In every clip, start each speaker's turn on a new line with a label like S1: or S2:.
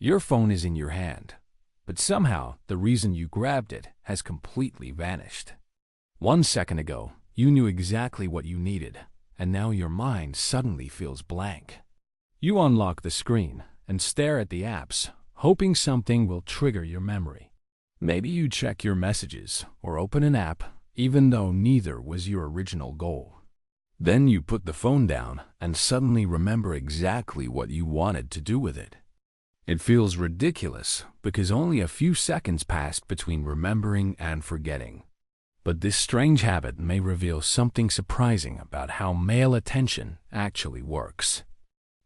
S1: Your phone is in your hand, but somehow the reason you grabbed it has completely vanished. 1 second ago, you knew exactly what you needed, and now your mind suddenly feels blank. You unlock the screen and stare at the apps, hoping something will trigger your memory. Maybe you check your messages or open an app, even though neither was your original goal. Then you put the phone down and suddenly remember exactly what you wanted to do with it. It feels ridiculous because only a few seconds passed between remembering and forgetting. But this strange habit may reveal something surprising about how male attention actually works.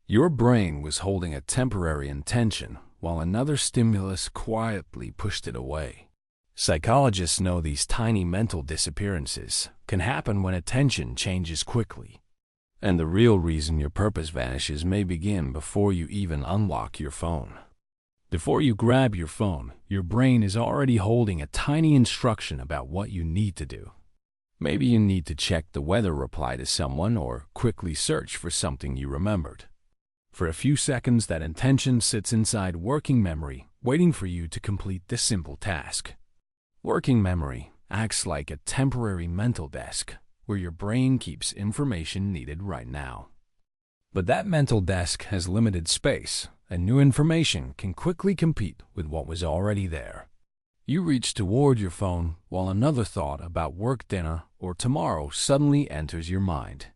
S1: Your brain was holding a temporary intention while another stimulus quietly pushed it away. Psychologists know these tiny mental disappearances can happen when attention changes quickly. And the real reason your purpose vanishes may begin before you even unlock your phone. Before you grab your phone, your brain is already holding a tiny instruction about what you need to do. Maybe you need to check the weather, reply to someone, or quickly search for something you remembered. For a few seconds, that intention sits inside working memory, waiting for you to complete this simple task. Working memory acts like a temporary mental desk where your brain keeps information needed right now. But that mental desk has limited space, and new information can quickly compete with what was already there. You reach toward your phone while another thought about work, dinner, or tomorrow suddenly enters your mind.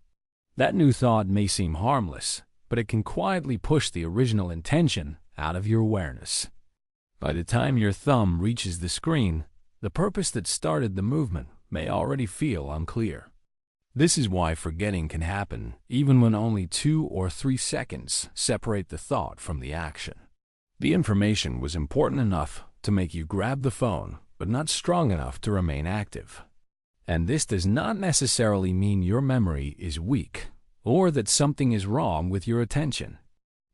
S1: That new thought may seem harmless, but it can quietly push the original intention out of your awareness. By the time your thumb reaches the screen, the purpose that started the movement may already feel unclear. This is why forgetting can happen even when only 2 or 3 seconds separate the thought from the action. The information was important enough to make you grab the phone, but not strong enough to remain active. And this does not necessarily mean your memory is weak or that something is wrong with your attention.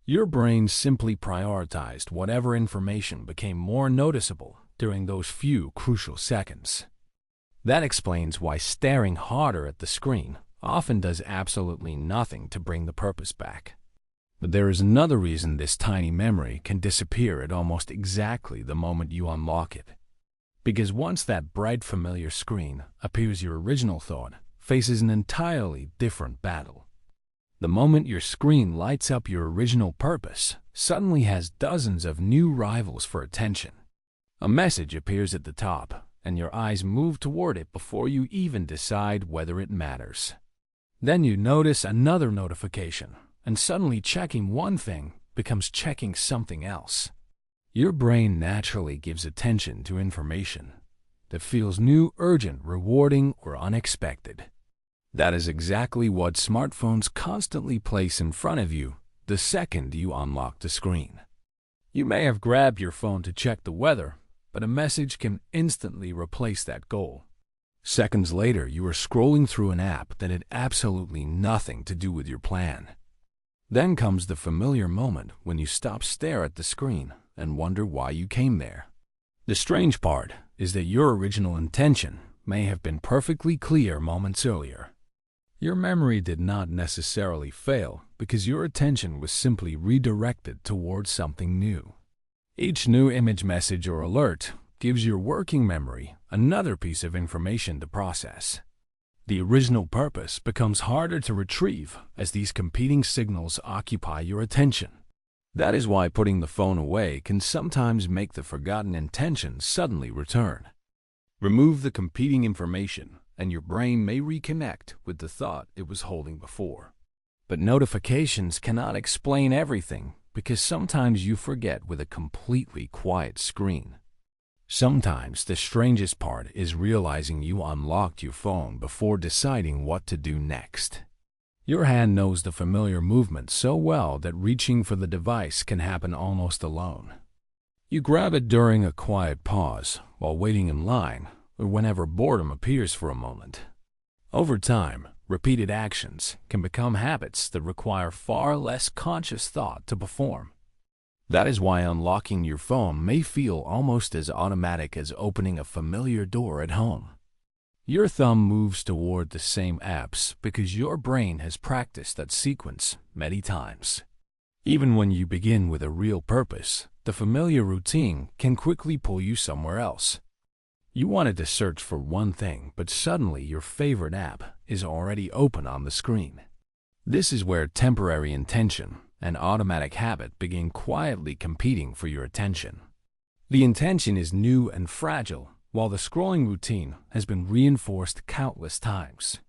S1: Your brain simply prioritized whatever information became more noticeable during those few crucial seconds. That explains why staring harder at the screen often does absolutely nothing to bring the purpose back. But there is another reason this tiny memory can disappear at almost exactly the moment you unlock it. Because once that bright, familiar screen appears, your original thought faces an entirely different battle. The moment your screen lights up, your original purpose suddenly has dozens of new rivals for attention. A message appears at the top, and your eyes move toward it before you even decide whether it matters. Then you notice another notification, and suddenly checking one thing becomes checking something else. Your brain naturally gives attention to information that feels new, urgent, rewarding, or unexpected. That is exactly what smartphones constantly place in front of you the second you unlock the screen. You may have grabbed your phone to check the weather, but a message can instantly replace that goal. Seconds later, you are scrolling through an app that had absolutely nothing to do with your plan. Then comes the familiar moment when you stare at the screen and wonder why you came there. The strange part is that your original intention may have been perfectly clear moments earlier. Your memory did not necessarily fail because your attention was simply redirected towards something new. Each new image, message, or alert gives your working memory another piece of information to process. The original purpose becomes harder to retrieve as these competing signals occupy your attention. That is why putting the phone away can sometimes make the forgotten intention suddenly return. Remove the competing information, and your brain may reconnect with the thought it was holding before. But notifications cannot explain everything, because sometimes you forget with a completely quiet screen. Sometimes the strangest part is realizing you unlocked your phone before deciding what to do next. Your hand knows the familiar movement so well that reaching for the device can happen almost alone. You grab it during a quiet pause, while waiting in line, or whenever boredom appears for a moment. Over time, repeated actions can become habits that require far less conscious thought to perform. That is why unlocking your phone may feel almost as automatic as opening a familiar door at home. Your thumb moves toward the same apps because your brain has practiced that sequence many times. Even when you begin with a real purpose, the familiar routine can quickly pull you somewhere else. You wanted to search for one thing, but suddenly your favorite app is already open on the screen. This is where temporary intention and automatic habit begin quietly competing for your attention. The intention is new and fragile, while the scrolling routine has been reinforced countless times.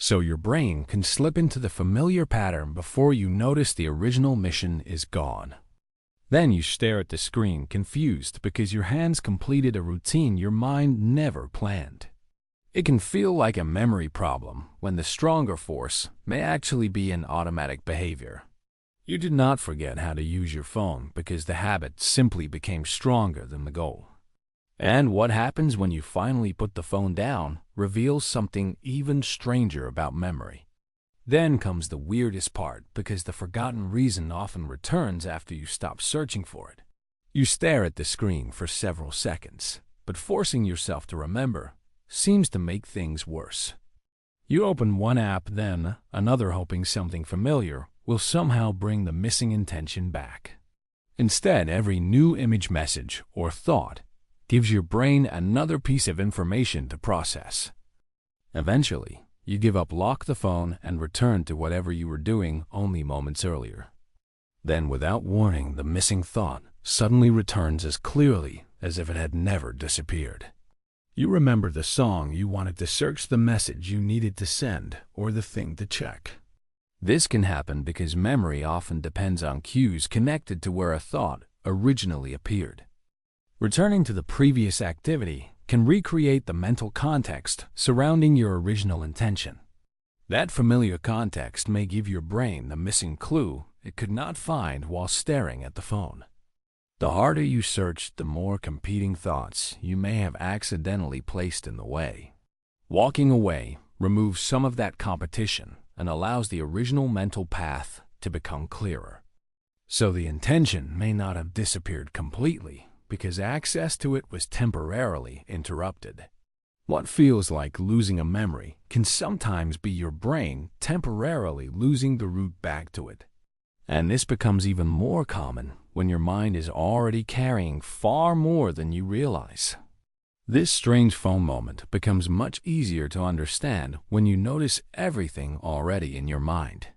S1: So your brain can slip into the familiar pattern before you notice the original mission is gone. Then you stare at the screen confused because your hands completed a routine your mind never planned. It can feel like a memory problem when the stronger force may actually be an automatic behavior. You did not forget how to use your phone because the habit simply became stronger than the goal. And what happens when you finally put the phone down reveals something even stranger about memory. Then comes the weirdest part because the forgotten reason often returns after you stop searching for it. You stare at the screen for several seconds, but forcing yourself to remember seems to make things worse. You open one app, then another, hoping something familiar will somehow bring the missing intention back. Instead, every new image, message, or thought gives your brain another piece of information to process. Eventually, you give up, lock the phone, and return to whatever you were doing only moments earlier. Then, without warning, the missing thought suddenly returns as clearly as if it had never disappeared. You remember the song you wanted to search, the message you needed to send, or the thing to check. This can happen because memory often depends on cues connected to where a thought originally appeared. Returning to the previous activity can recreate the mental context surrounding your original intention. That familiar context may give your brain the missing clue it could not find while staring at the phone. The harder you search, the more competing thoughts you may have accidentally placed in the way. Walking away removes some of that competition and allows the original mental path to become clearer. So the intention may not have disappeared completely, because access to it was temporarily interrupted. What feels like losing a memory can sometimes be your brain temporarily losing the route back to it. And this becomes even more common when your mind is already carrying far more than you realize. This strange phone moment becomes much easier to understand when you notice everything already in your mind.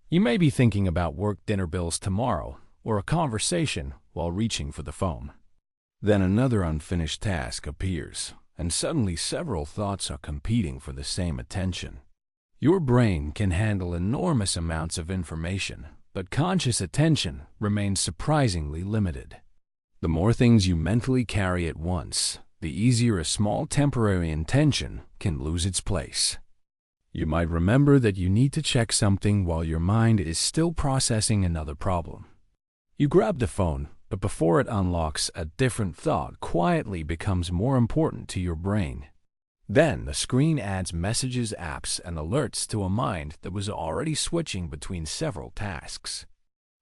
S1: You may be thinking about work, dinner bills tomorrow, or a conversation while reaching for the phone. Then another unfinished task appears, and suddenly several thoughts are competing for the same attention. Your brain can handle enormous amounts of information, but conscious attention remains surprisingly limited. The more things you mentally carry at once, the easier a small temporary intention can lose its place. You might remember that you need to check something while your mind is still processing another problem. You grab the phone, but before it unlocks, a different thought quietly becomes more important to your brain. Then the screen adds messages, apps, and alerts to a mind that was already switching between several tasks.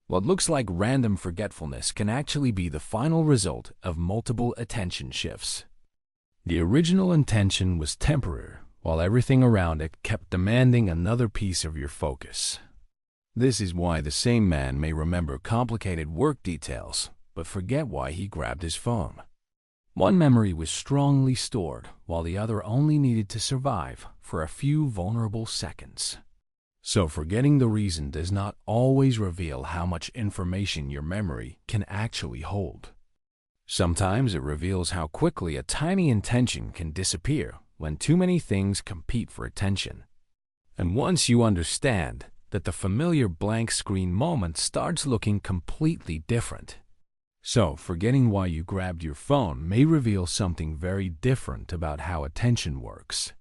S1: What looks like random forgetfulness can actually be the final result of multiple attention shifts. The original intention was temporary, while everything around it kept demanding another piece of your focus. This is why the same man may remember complicated work details, but forget why he grabbed his phone. One memory was strongly stored, while the other only needed to survive for a few vulnerable seconds. So forgetting the reason does not always reveal how much information your memory can actually hold. Sometimes it reveals how quickly a tiny intention can disappear when too many things compete for attention. And once you understand that the familiar blank screen moment starts looking completely different. So, forgetting why you grabbed your phone may reveal something very different about how attention works.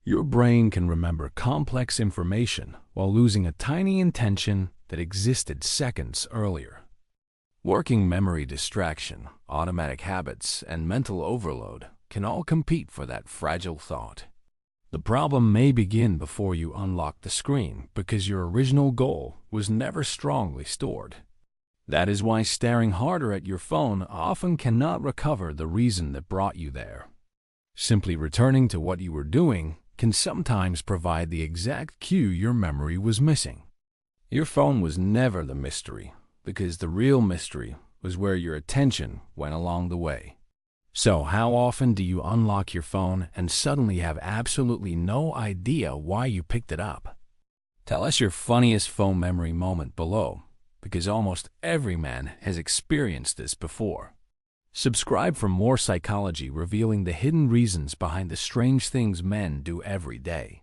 S1: Your brain can remember complex information while losing a tiny intention that existed seconds earlier. Working memory, distraction, automatic habits, and mental overload can all compete for that fragile thought. The problem may begin before you unlock the screen because your original goal was never strongly stored. That is why staring harder at your phone often cannot recover the reason that brought you there. Simply returning to what you were doing can sometimes provide the exact cue your memory was missing. Your phone was never the mystery, because the real mystery was where your attention went along the way. So, how often do you unlock your phone and suddenly have absolutely no idea why you picked it up? Tell us your funniest phone memory moment below, because almost every man has experienced this before. Subscribe for more psychology revealing the hidden reasons behind the strange things men do every day.